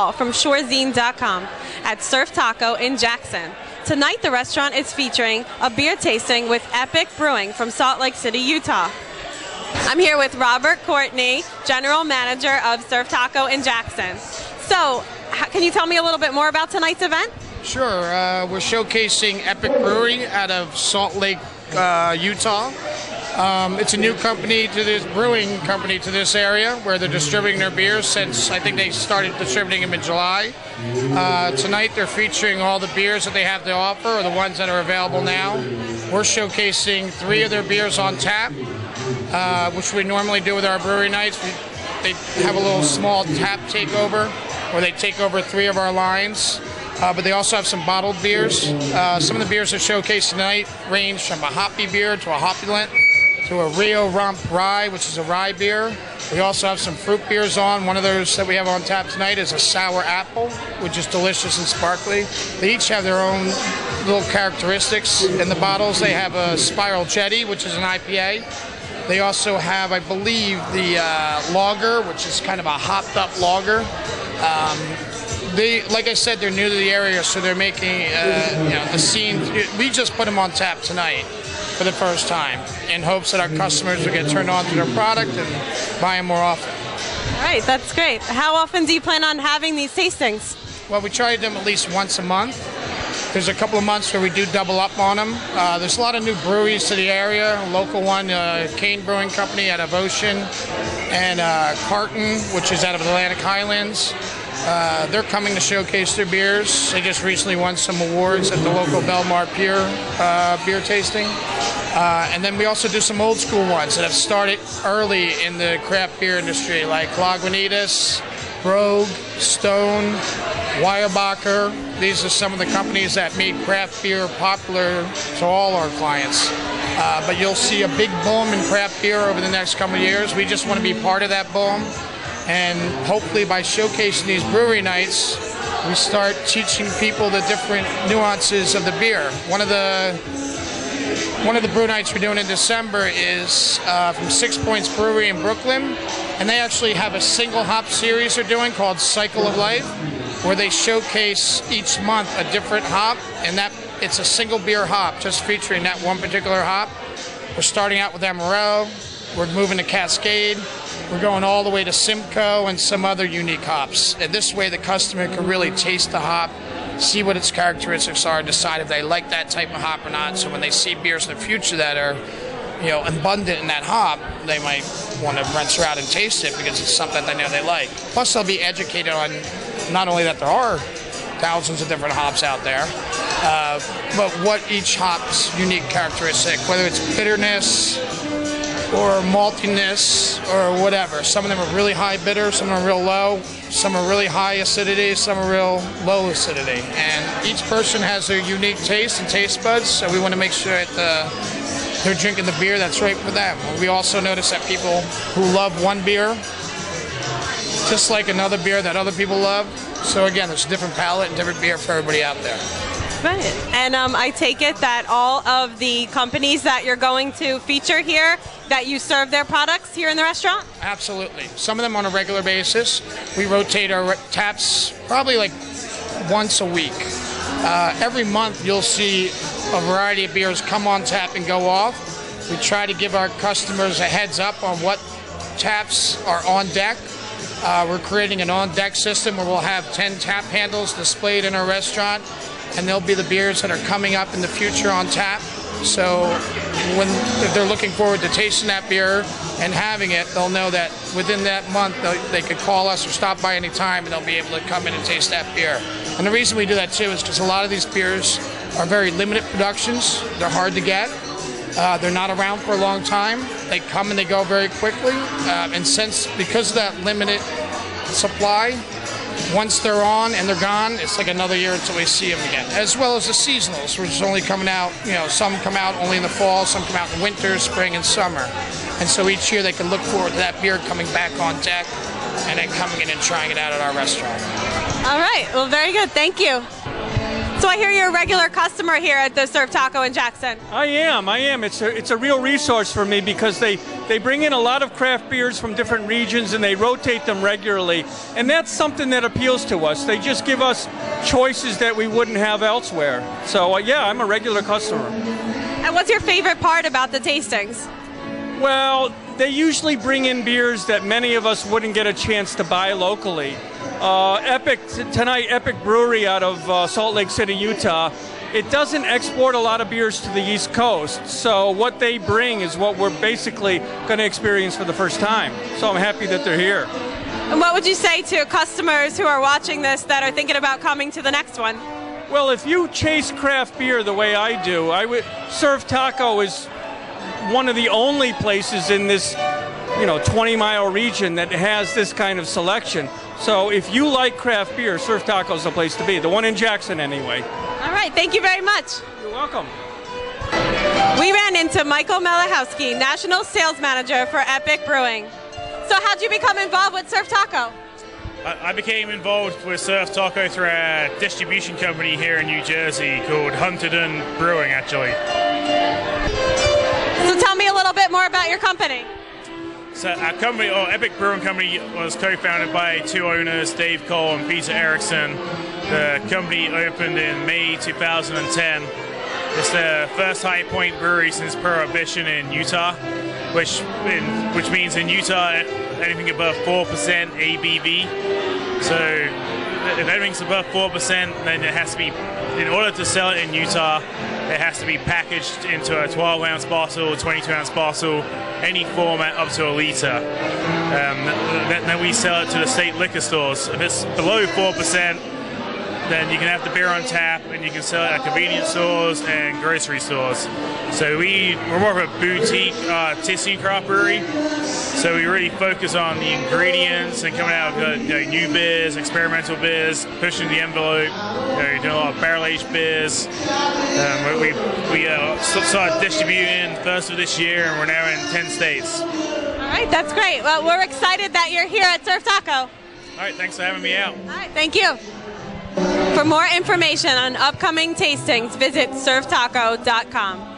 Paul from SHOREzine.com at Surf Taco in Jackson. Tonight the restaurant is featuring a beer tasting with Epic Brewing from Salt Lake City, Utah. I'm here with Robert Courtney, General Manager of Surf Taco in Jackson. So, can you tell me a little bit more about tonight's event? Sure. We're showcasing Epic Brewery out of Salt Lake, Utah. It's a new company to this brewing company to this area where they're distributing their beers since I think they started distributing them in July. Tonight they're featuring all the beers that they have to offer, or the ones that are available now. We're showcasing 3 of their beers on tap, which we normally do with our brewery nights. They have a little small tap takeover where they take over 3 of our lines. But they also have some bottled beers. Some of the beers that are showcased tonight range from a hoppy beer to a hopulent to a Rio Rump Rye, which is a rye beer. We also have some fruit beers on. One of those that we have on tap tonight is a sour apple, which is delicious and sparkly. They each have their own little characteristics. In the bottles, they have a Spiral Jetty, which is an IPA. They also have, I believe, the lager, which is kind of a hopped-up lager. Like I said, they're new to the area, so they're making the scene. We just put them on tap tonight for the first time in hopes that our customers will get turned on to their product and buy them more often. All right, that's great. How often do you plan on having these tastings? Well, we try them at least once a month. There's a couple of months where we do double up on them. There's a lot of new breweries to the area. A local one, Kane Brewing Company out of Ocean, and Carton, which is out of Atlantic Highlands. They're coming to showcase their beers. They just recently won some awards at the local Belmar Pier beer tasting. And then we also do some old school ones that have started early in the craft beer industry, like Lagunitas, Rogue, Stone, Weyerbacher. These are some of the companies that made craft beer popular to all our clients. But you'll see a big boom in craft beer over the next couple of years. We just want to be part of that boom. And hopefully by showcasing these brewery nights, we start teaching people the different nuances of the beer. One of the brew nights we're doing in December is from 6 Points Brewery in Brooklyn. And they actually have a single hop series they're doing called Cycle of Life, where they showcase each month a different hop, and it's a single beer hop, just featuring that one particular hop. We're starting out with Amarillo, we're moving to Cascade, we're going all the way to Simcoe and some other unique hops. And this way the customer can really taste the hop, see what its characteristics are, decide if they like that type of hop or not. So when they see beers in the future that are abundant in that hop, they might want to venture out and taste it because it's something they know they like. Plus they'll be educated on not only that there are thousands of different hops out there, but what each hop's unique characteristic, whether it's bitterness or maltiness or whatever. Some of them are really high bitter, some are real low, some are really high acidity, some are real low acidity. And each person has their unique taste and taste buds, so we want to make sure that they're drinking the beer that's right for them. We also notice that people who love one beer just like another beer that other people love. So again, there's a different palate and different beer for everybody out there. Right. And I take it that all of the companies that you're going to feature here, that you serve their products here in the restaurant? Absolutely. Some of them on a regular basis. We rotate our taps probably like once a week. Every month you'll see a variety of beers come on tap and go off. We try to give our customers a heads up on what taps are on deck. We're creating an on-deck system where we'll have 10 tap handles displayed in our restaurant, and they'll be the beers that are coming up in the future on tap. So if they're looking forward to tasting that beer and having it, they'll know that within that month they could call us or stop by any time and they'll be able to come in and taste that beer. And the reason we do that too is because a lot of these beers are very limited productions. They're hard to get. They're not around for a long time. They come and they go very quickly. And because of that limited supply, once they're on and they're gone, it's like another year until we see them again. As well as the seasonals, which is only coming out, some come out only in the fall, some come out in winter, spring, and summer. And so each year they can look forward to that beer coming back on deck and then coming in and trying it out at our restaurant. All right. Well, very good. Thank you. So I hear you're a regular customer here at the Surf Taco in Jackson. I am. It's a real resource for me because they bring in a lot of craft beers from different regions and they rotate them regularly. And that's something that appeals to us. They just give us choices that we wouldn't have elsewhere. So yeah, I'm a regular customer. And what's your favorite part about the tastings? Well, they usually bring in beers that many of us wouldn't get a chance to buy locally. Epic Brewery out of Salt Lake City, Utah, it doesn't export a lot of beers to the East Coast. So what they bring is what we're basically going to experience for the first time. So I'm happy that they're here. And what would you say to customers who are watching this that are thinking about coming to the next one? Well, if you chase craft beer the way I do, Surf Taco is one of the only places in this 20-mile region that has this kind of selection. So if you like craft beer, Surf Taco is the place to be. The one in Jackson, anyway. All right, thank you very much. You're welcome. We ran into Michael Malachowski, National Sales Manager for Epic Brewing. So how'd you become involved with Surf Taco? I became involved with Surf Taco through a distribution company here in New Jersey called Hunterdon Brewing, actually. So tell me a little bit more about your company. So our company, Epic Brewing Company, was co-founded by two owners, Dave Cole and Peter Erickson. The company opened in May 2010. It's the first High Point brewery since Prohibition in Utah, which means in Utah anything above 4% ABV. So if anything's above 4%, then it has to be, in order to sell it in Utah, it has to be packaged into a 12-ounce bottle, 22-ounce bottle, any format up to a liter. Then we sell it to the state liquor stores. If it's below 4%, then you can have the beer on tap and you can sell it at convenience stores and grocery stores. So we're more of a boutique tasting craft brewery. So we really focus on the ingredients and coming out with new beers, experimental beers, pushing the envelope. Doing a lot of barrel-aged beers. We started distributing first of this year, and we're now in 10 states. All right, that's great. Well, we're excited that you're here at Surf Taco. All right, thanks for having me out. All right, thank you. For more information on upcoming tastings, visit surftaco.com.